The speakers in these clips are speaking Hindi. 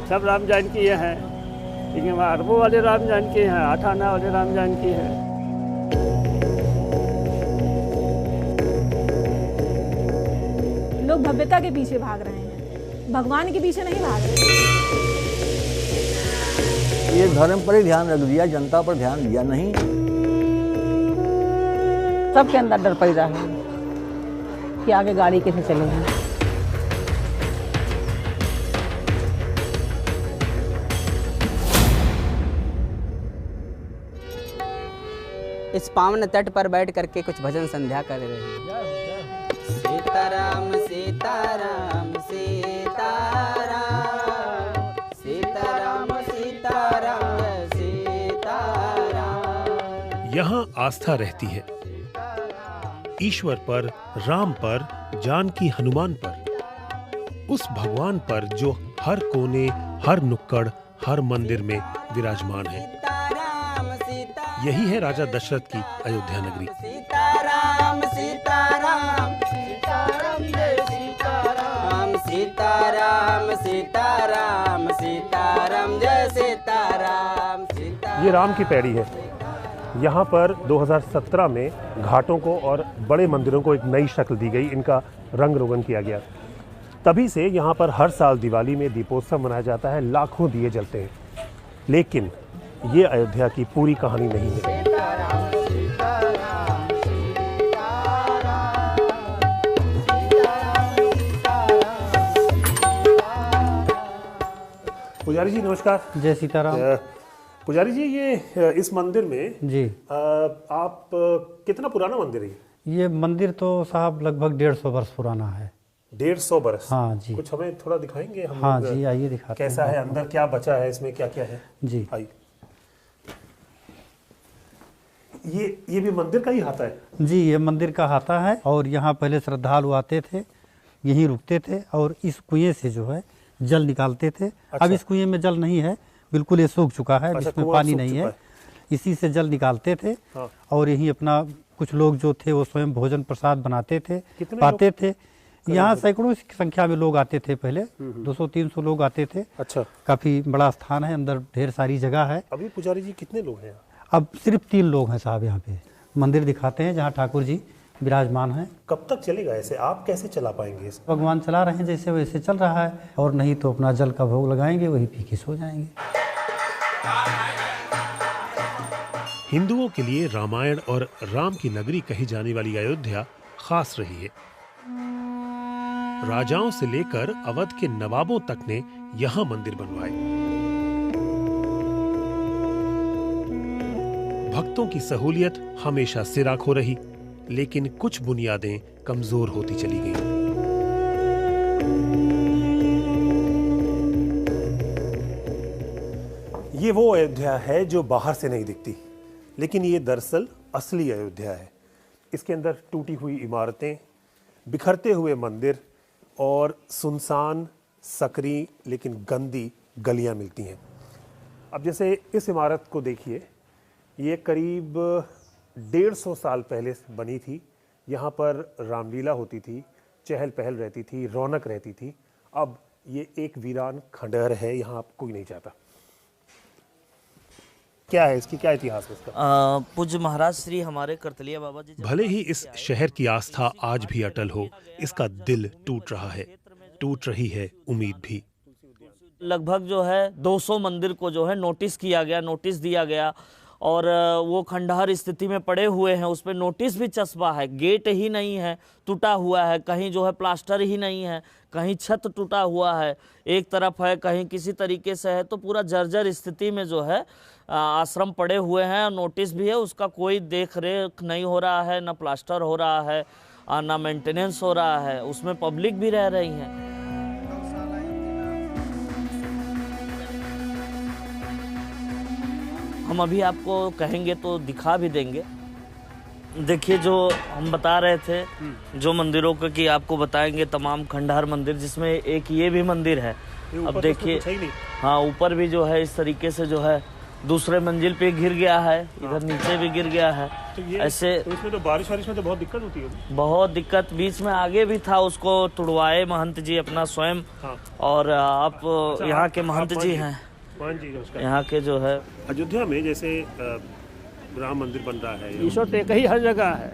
सब राम जानकी हैं, लेकिन वहाँ अरबों वाले राम जानकी हैं, 8 आना वाले राम जानकी हैं। लोग भव्यता के पीछे भाग रहे हैं, भगवान के पीछे नहीं भाग रहे। ये धर्म पर ही ध्यान रख दिया, जनता पर ध्यान दिया नहीं। सबके अंदर डर पैदा है कि आगे गाड़ी कैसे चलेगी। इस पावन तट पर बैठ करके कुछ भजन संध्या कर रहे हैं। सीताराम सीताराम सीताराम सीताराम सीताराम सीताराम। यहाँ आस्था रहती है ईश्वर पर, राम पर, जानकी हनुमान पर, उस भगवान पर जो हर कोने, हर नुक्कड़, हर मंदिर में विराजमान है। यही है राजा दशरथ की अयोध्या नगरी। सीताराम सीताराम सीताराम जय सीताराम सीताराम सीताराम सीताराम जय सीताराम सीताराम। ये राम की पैड़ी है। यहाँ पर 2017 में घाटों को और बड़े मंदिरों को एक नई शक्ल दी गई, इनका रंग रोगन किया गया। तभी से यहाँ पर हर साल दिवाली में दीपोत्सव मनाया जाता है, लाखों दिए जलते हैं। लेकिन ये अयोध्या की पूरी कहानी नहीं है। पुजारी जी नमस्कार। जय सीताराम। पुजारी जी ये इस मंदिर में जी आप कितना पुराना मंदिर है? ये मंदिर तो साहब लगभग 150 वर्ष पुराना है। 150 वर्ष? हाँ जी। कुछ हमें थोड़ा दिखाएंगे हम? हाँ जी आइए दिखाते हैं। कैसा है अंदर, क्या बचा है इसमें, क्या क्या है? जी आइए। ये भी मंदिर का ही हाथा है? जी ये मंदिर का हाथा है और यहाँ पहले श्रद्धालु आते थे, यहीं रुकते थे और इस कुएं से जो है जल निकालते थे। अच्छा। अब इस कुएं में जल नहीं है, बिल्कुल ये सूख चुका है। अच्छा, इसमें पानी नहीं है। इसी से जल निकालते थे। हाँ। और यहीं अपना कुछ लोग जो थे वो स्वयं भोजन प्रसाद बनाते थे, कितने पाते थे। यहाँ सैकड़ों की संख्या में लोग आते थे, पहले 200-300 लोग आते थे। अच्छा, काफी बड़ा स्थान है, अंदर ढेर सारी जगह है। अभी पुजारी जी कितने लोग हैं? अब सिर्फ 3 लोग हैं साहब यहाँ पे। मंदिर दिखाते हैं जहाँ ठाकुर जी विराजमान हैं। कब तक चलेगा ऐसे? आप कैसे चला पाएंगे इसे? भगवान चला रहे हैं जैसे वैसे चल रहा है, और नहीं तो अपना जल का भोग लगाएंगे, वही पी के सो जाएंगे। हिंदुओं के लिए रामायण और राम की नगरी कही जाने वाली अयोध्या खास रही है। राजाओं से लेकर अवध के नवाबों तक ने यहाँ मंदिर बनवाए। भक्तों की सहूलियत हमेशा सिराखो रही, लेकिन कुछ बुनियादें कमजोर होती चली गईं। ये वो अयोध्या है जो बाहर से नहीं दिखती, लेकिन ये दरअसल असली अयोध्या है। इसके अंदर टूटी हुई इमारतें, बिखरते हुए मंदिर और सुनसान, सकरी लेकिन गंदी गलियां मिलती हैं। अब जैसे इस इमारत को देखिए, ये करीब 150 साल पहले बनी थी। यहाँ पर रामलीला होती थी, चहल पहल रहती थी, रौनक रहती थी। अब ये एक वीरान खंडहर है, यहाँ आप कोई नहीं चाहता। क्या है इसकी, क्या इतिहास है इसका? पूज्य महाराज श्री हमारे करतलिया बाबा जी। भले ही इस शहर की आस्था आज भी अटल हो, इसका दिल टूट रहा है, टूट रही है उम्मीद भी। लगभग जो है 200 मंदिर को जो है नोटिस किया गया, नोटिस दिया गया, और वो खंडहर स्थिति में पड़े हुए हैं। उस पर नोटिस भी चस्पा है, गेट ही नहीं है, टूटा हुआ है, कहीं जो है प्लास्टर ही नहीं है, कहीं छत टूटा हुआ है, एक तरफ है, कहीं किसी तरीके से है। तो पूरा जर्जर स्थिति में जो है आश्रम पड़े हुए हैं। नोटिस भी है, उसका कोई देख रेख नहीं हो रहा है, ना प्लास्टर हो रहा है, ना मेंटेनेंस हो रहा है। उसमें पब्लिक भी रह रही है। हम अभी आपको कहेंगे तो दिखा भी देंगे। देखिए जो हम बता रहे थे, जो मंदिरों का कि आपको बताएंगे तमाम खंडहर मंदिर, जिसमें एक ये भी मंदिर है। अब देखिए, हाँ ऊपर भी जो है इस तरीके से जो है दूसरे मंजिल पे गिर गया है, इधर नीचे भी गिर गया है। तो ये ऐसे तो इसमें तो बारिश में तो बहुत दिक्कत होती होगी। बहुत दिक्कत, बीच में आगे भी था, उसको तुड़वाए महंत जी अपना स्वयं। हाँ। और आप यहाँ के आप महंत जी हैं, मान जी नमस्कार। यहाँ के जो है। अयोध्या में जैसे राम मंदिर बन रहा है, ईश्वर तो एक ही हर जगह है,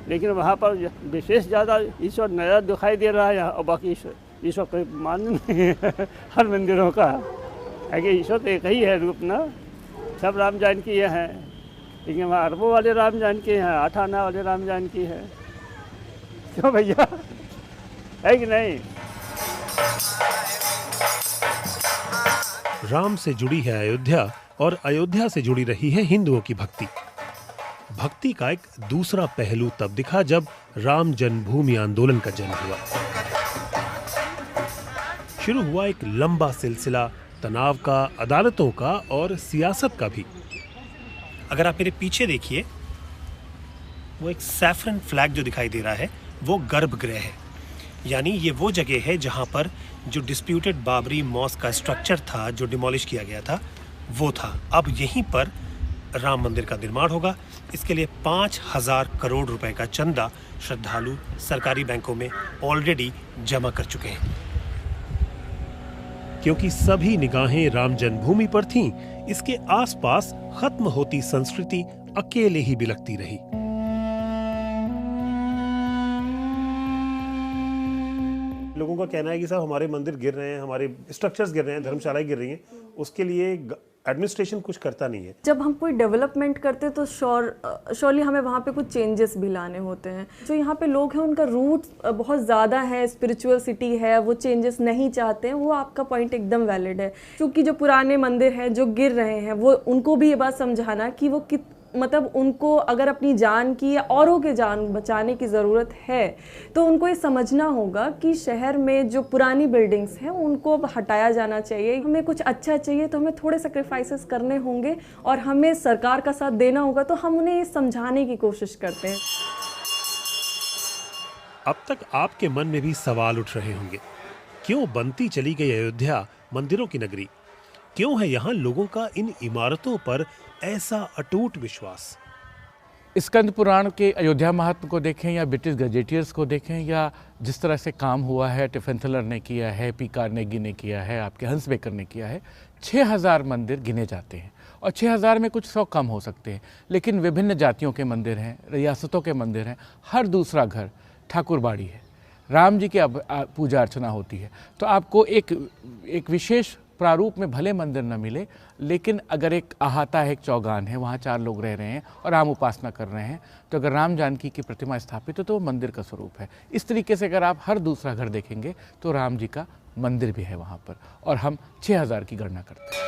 लेकिन वहाँ पर विशेष ज़्यादा ईश्वर नया दिखाई दे रहा है यहाँ, और बाकी ईश्वर कोई मान नहीं है हर मंदिरों का है कि ईश्वर तो एक ही है रूप ना। सब राम जानकी ये हैं, लेकिन वहाँ अरबों वाले राम जानकी हैं, 8 आना वाले राम जानकी है। क्यों भैया, है कि नहीं? राम से जुड़ी है अयोध्या और अयोध्या से जुड़ी रही है हिंदुओं की भक्ति। भक्ति का एक दूसरा पहलू तब दिखा जब राम जन्मभूमि आंदोलन का जन्म हुआ। शुरू हुआ एक लंबा सिलसिला तनाव का, अदालतों का और सियासत का भी। अगर आप मेरे पीछे देखिए, वो एक सैफरन फ्लैग जो दिखाई दे रहा है वो गर्भगृह है, यानी ये वो जगह है जहां पर जो डिस्प्यूटेड बाबरी मॉस्क का स्ट्रक्चर था, जो डिमोलिश किया गया था, वो था। अब यहीं पर राम मंदिर का निर्माण होगा। इसके लिए 5,000 करोड़ रुपए का चंदा श्रद्धालु सरकारी बैंकों में ऑलरेडी जमा कर चुके हैं। क्योंकि सभी निगाहें राम जन्मभूमि पर थीं, इसके आसपास खत्म होती संस्कृति अकेले ही बिलखती रही। लोगों का कहना है कि साहब हमारे मंदिर गिर रहे हैं, हमारे स्ट्रक्चर्स गिर रहे हैं, धर्मशालाएं गिर रही हैं, उसके लिए एडमिनिस्ट्रेशन कुछ करता नहीं है। जब हम कोई डेवलपमेंट करते हैं तो श्योरली हमें वहाँ पे कुछ चेंजेस भी लाने होते हैं। जो यहाँ पे लोग हैं उनका रूट बहुत ज़्यादा है, स्पिरिचुअल सिटी है, वो चेंजेस नहीं चाहते हैं। वो आपका पॉइंट एकदम वैलिड है, क्योंकि जो पुराने मंदिर हैं जो गिर रहे हैं, वो उनको भी ये बात समझाना कि वो मतलब उनको अगर अपनी जान की या औरों के जान बचाने की ज़रूरत है तो उनको ये समझना होगा कि शहर में जो पुरानी बिल्डिंग्स हैं उनको हटाया जाना चाहिए। हमें कुछ अच्छा चाहिए तो हमें थोड़े सेक्रीफाइसेस करने होंगे और हमें सरकार का साथ देना होगा, तो हम उन्हें ये समझाने की कोशिश करते हैं। अब तक आपके मन में भी सवाल उठ रहे होंगे, क्यों बनती चली गई अयोध्या मंदिरों की नगरी? क्यों है यहाँ लोगों का इन इमारतों पर ऐसा अटूट विश्वास? स्कंद पुराण के अयोध्या महात्म को देखें या ब्रिटिश गजेटियर्स को देखें या जिस तरह से काम हुआ है, टिफेंथलर ने किया है, पी कार्नेगी ने किया है, आपके हंस बेकर ने किया है, 6,000 मंदिर गिने जाते हैं और 6,000 में कुछ 100 कम हो सकते हैं, लेकिन विभिन्न जातियों के मंदिर हैं, रियासतों के मंदिर हैं। हर दूसरा घर ठाकुरबाड़ी है, राम जी की पूजा अर्चना होती है। तो आपको एक विशेष प्रारूप में भले मंदिर न मिले, लेकिन अगर एक अहाता है, एक चौगान है, वहाँ 4 लोग रह रहे हैं और राम उपासना कर रहे हैं, तो अगर राम जानकी की प्रतिमा स्थापित हो तो वो मंदिर का स्वरूप है। इस तरीके से अगर आप हर दूसरा घर देखेंगे तो राम जी का मंदिर भी है वहाँ पर, और हम 6,000 की गणना करते हैं।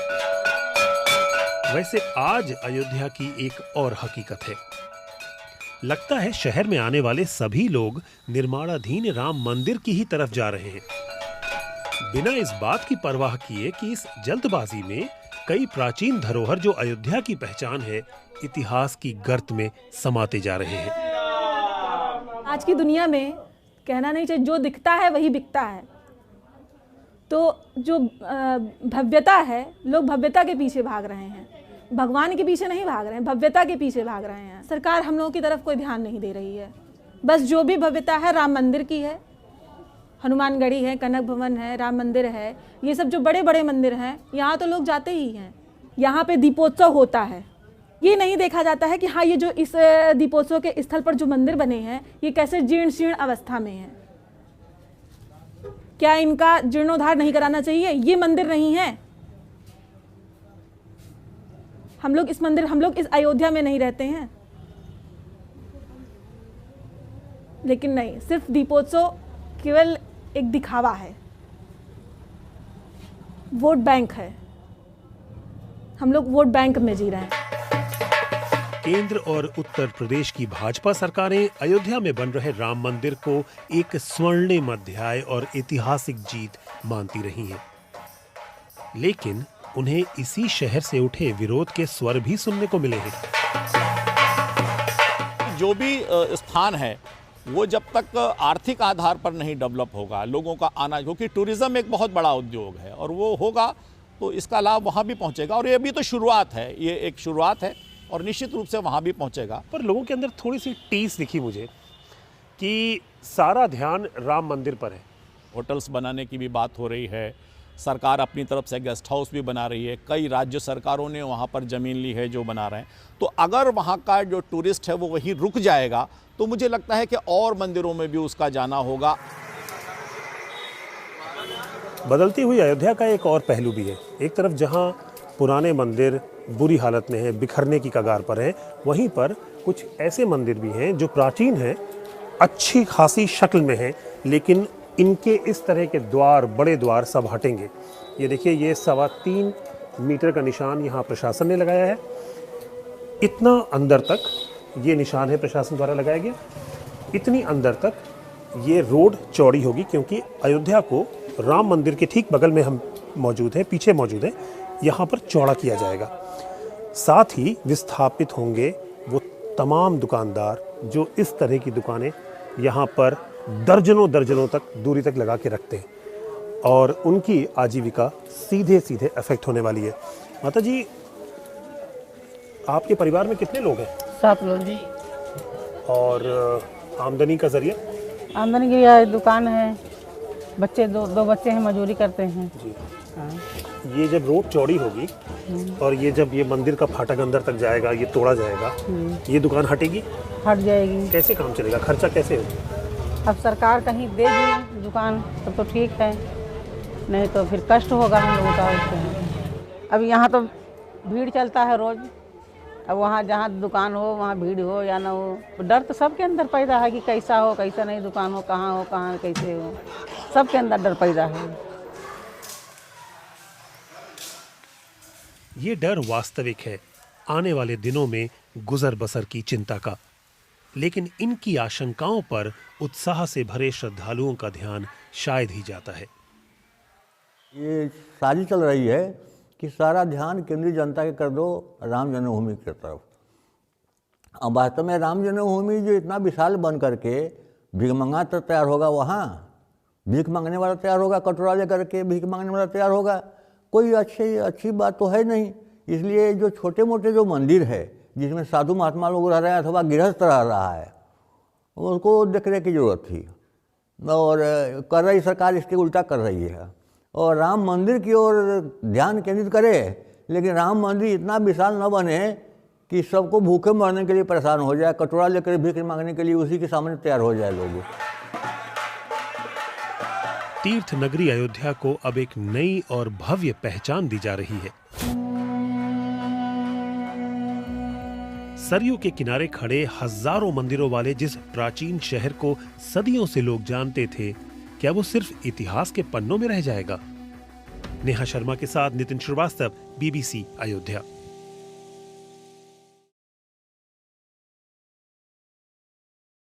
वैसे आज अयोध्या की एक और हकीकत है। लगता है शहर में आने वाले सभी लोग निर्माणाधीन राम मंदिर की ही तरफ जा रहे हैं, बिना इस बात की परवाह किए कि इस जल्दबाजी में कई प्राचीन धरोहर जो अयोध्या की पहचान है, इतिहास की गर्त में समाते जा रहे हैं। आज की दुनिया में कहना नहीं चाहिए, जो दिखता है वही बिकता है। तो जो भव्यता है, लोग भव्यता के पीछे भाग रहे हैं, भगवान के पीछे नहीं भाग रहे हैं, भव्यता के पीछे भाग रहे हैं। सरकार हम लोगों की तरफ कोई ध्यान नहीं दे रही है। बस जो भी भव्यता है राम मंदिर की है, हनुमानगढ़ी है, कनक भवन है, राम मंदिर है, ये सब जो बड़े बड़े मंदिर हैं, यहाँ तो लोग जाते ही हैं। यहाँ पे दीपोत्सव होता है, ये नहीं देखा जाता है कि हाँ ये जो इस दीपोत्सव के स्थल पर जो मंदिर बने हैं ये कैसे जीर्ण शीर्ण अवस्था में हैं, क्या इनका जीर्णोद्धार नहीं कराना चाहिए? ये मंदिर नहीं है। हम लोग इस अयोध्या में नहीं रहते हैं, लेकिन नहीं, सिर्फ दीपोत्सव केवल एक दिखावा है, वोट बैंक है। हम लोग वोट बैंक में जी रहे हैं। केंद्र और उत्तर प्रदेश की भाजपा सरकारें अयोध्या में बन रहे राम मंदिर को एक स्वर्णिम अध्याय और ऐतिहासिक जीत मानती रही हैं। लेकिन उन्हें इसी शहर से उठे विरोध के स्वर भी सुनने को मिले हैं। जो भी स्थान है वो जब तक आर्थिक आधार पर नहीं डेवलप होगा, लोगों का आना, क्योंकि टूरिज्म एक बहुत बड़ा उद्योग है और वो होगा तो इसका लाभ वहाँ भी पहुँचेगा। और ये भी तो शुरुआत है, ये एक शुरुआत है और निश्चित रूप से वहाँ भी पहुँचेगा। पर लोगों के अंदर थोड़ी सी टीस दिखी मुझे कि सारा ध्यान राम मंदिर पर है। होटल्स बनाने की भी बात हो रही है, सरकार अपनी तरफ से गेस्ट हाउस भी बना रही है, कई राज्य सरकारों ने वहाँ पर ज़मीन ली है जो बना रहे हैं। तो अगर वहाँ का जो टूरिस्ट है वो वहीं रुक जाएगा तो मुझे लगता है कि और मंदिरों में भी उसका जाना होगा। बदलती हुई अयोध्या का एक और पहलू भी है। एक तरफ जहाँ पुराने मंदिर बुरी हालत में हैं, बिखरने की कगार पर हैं, वहीं पर कुछ ऐसे मंदिर भी हैं जो प्राचीन हैं, अच्छी खासी शक्ल में हैं, लेकिन इनके इस तरह के द्वार, बड़े द्वार सब हटेंगे। ये देखिए, ये 3.25 मीटर का निशान यहाँ प्रशासन ने लगाया है। इतना अंदर तक ये निशान है प्रशासन द्वारा लगाया गया। इतनी अंदर तक ये रोड चौड़ी होगी, क्योंकि अयोध्या को राम मंदिर के ठीक बगल में हम मौजूद हैं, पीछे मौजूद हैं, यहाँ पर चौड़ा किया जाएगा। साथ ही विस्थापित होंगे वो तमाम दुकानदार जो इस तरह की दुकानें यहाँ पर दर्जनों तक दूरी तक लगा के रखते हैं, और उनकी आजीविका सीधे सीधे अफेक्ट होने वाली है। माता जी, आपके परिवार में कितने लोग हैं? 7 लोग जी। और आमदनी का जरिया? आमदनी की यह दुकान है, बच्चे दो बच्चे हैं, मजदूरी करते हैं जी। हाँ। ये जब रोड चौड़ी होगी और ये जब ये मंदिर का फाटक अंदर तक जाएगा, ये तोड़ा जाएगा, ये दुकान हटेगी? हट जाएगी। कैसे काम चलेगा? खर्चा कैसे होगा? अब सरकार कहीं दे दी दुकान तब तो ठीक है, नहीं तो फिर कष्ट होगा हम लोगों का। अब यहाँ तो भीड़ चलता है रोज, अब वहाँ जहाँ दुकान हो वहाँ भीड़ हो या ना हो, तो डर तो सबके अंदर पैदा है कि कैसा हो कैसा नहीं, दुकान हो कहाँ कैसे हो, सबके अंदर डर पैदा है। ये डर वास्तविक है, आने वाले दिनों में गुजर बसर की चिंता का। लेकिन इनकी आशंकाओं पर उत्साह से भरे श्रद्धालुओं का ध्यान शायद ही जाता है। ये साजिश चल रही है कि सारा ध्यान केंद्रीय जनता के कर दो राम जन्मभूमि की तरफ। अब वास्तव में राम जन्मभूमि जो इतना विशाल बन करके भिखमंगा तो तैयार होगा, वहाँ भीख मांगने वाला तैयार होगा, कटोरा लेकर के भीख मांगने वाला तैयार होगा, कोई अच्छी बात तो है नहीं। इसलिए जो छोटे मोटे जो मंदिर है जिसमें साधु महात्मा लोग रह रहे हैं अथवा गृहस्थ रह रहा है, उसको देखने की जरूरत थी, और कर रही सरकार इसके उल्टा कर रही है, और राम मंदिर की ओर ध्यान केंद्रित करे। लेकिन राम मंदिर इतना विशाल न बने कि सबको भूखे मरने के लिए परेशान हो जाए, कटोरा लेकर भीख मांगने के लिए उसी के सामने तैयार हो जाए लोग। तीर्थ नगरी अयोध्या को अब एक नई और भव्य पहचान दी जा रही है। सरयू के किनारे खड़े हजारों मंदिरों वाले जिस प्राचीन शहर को सदियों से लोग जानते थे, क्या वो सिर्फ इतिहास के पन्नों में रह जाएगा? नेहा शर्मा के साथ नितिन श्रीवास्तव, BBC अयोध्या।